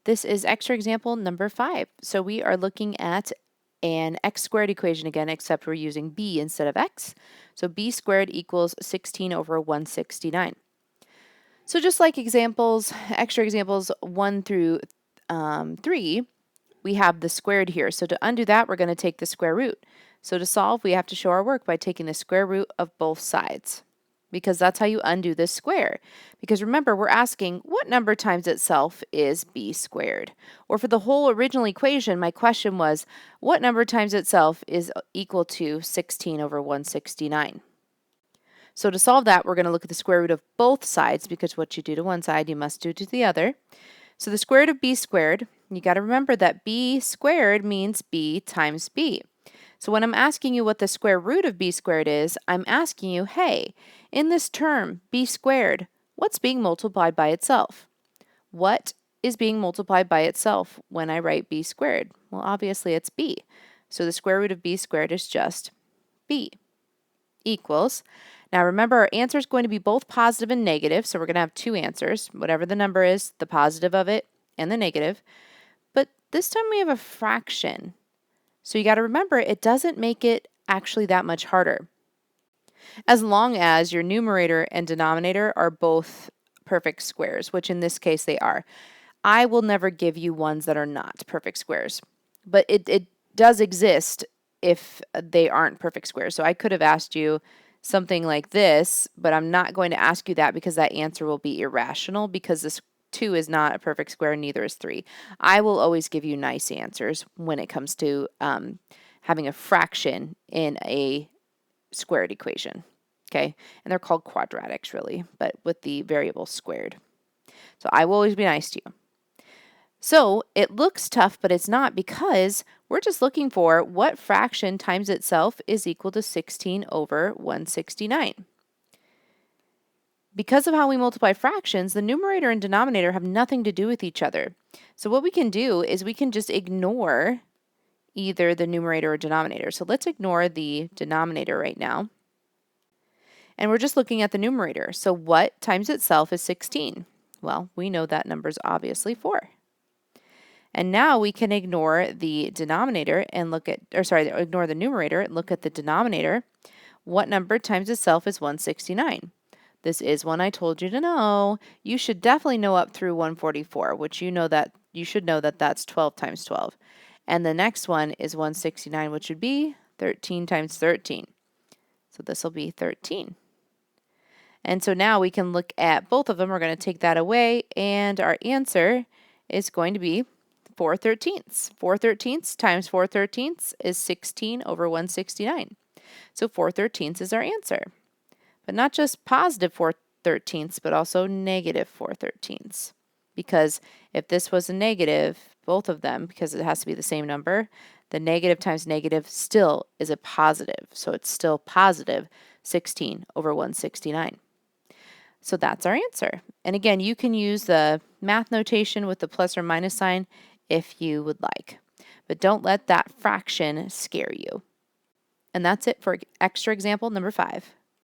This is extra example number 5. So we are looking at an x squared equation again, except we're using b instead of x. So b squared equals 16 over 169. So just like extra examples 1 through 3, we have the squared here. So to undo that, we're going to take the square root. So to solve, we have to show our work by taking the square root of both sides, because that's how you undo this square. Because remember, we're asking what number times itself is b squared? Or for the whole original equation, my question was, what number times itself is equal to 16 over 169? So to solve that, we're going to look at the square root of both sides, because what you do to one side, you must do to the other. So the square root of b squared, you got to remember that b squared means b times b. So when I'm asking you what the square root of b squared is, I'm asking you, hey, in this term, b squared, what's being multiplied by itself? What is being multiplied by itself when I write b squared? Well, obviously it's b. So the square root of b squared is just b equals. Now remember, our answer is going to be both positive and negative, so we're going to have two answers, whatever the number is, the positive of it and the negative. But this time we have a fraction. So you got to remember, it doesn't make it actually that much harder. As long as your numerator and denominator are both perfect squares, which in this case they are. I will never give you ones that are not perfect squares, but it does exist if they aren't perfect squares. So I could have asked you something like this, but I'm not going to ask you that because that answer will be irrational, because this 2 is not a perfect square, neither is 3. I will always give you nice answers when it comes to having a fraction in a squared equation, okay? And they're called quadratics, really, but with the variable squared. So I will always be nice to you. So it looks tough, but it's not, because we're just looking for what fraction times itself is equal to 16 over 169. Because of how we multiply fractions, the numerator and denominator have nothing to do with each other. So what we can do is we can just ignore either the numerator or denominator. So let's ignore the denominator right now. And we're just looking at the numerator. So what times itself is 16? Well, we know that number is obviously 4. And now we can ignore the denominator and look at, ignore the numerator and look at the denominator. What number times itself is 169? This is one I told you to know. You should definitely know up through 144, which you should know that that's 12 times 12. And the next one is 169, which would be 13 times 13. So this will be 13. And so now we can look at both of them. We're going to take that away, and our answer is going to be 4 thirteenths. 4 thirteenths times 4 thirteenths is 16 over 169. So 4 thirteenths is our answer. But not just positive 4 thirteenths, but also negative 4 thirteenths. Because if this was a negative, both of them, because it has to be the same number, the negative times negative still is a positive. So it's still positive 16 over 169. So that's our answer. And again, you can use the math notation with the plus or minus sign if you would like. But don't let that fraction scare you. And that's it for extra example number 5.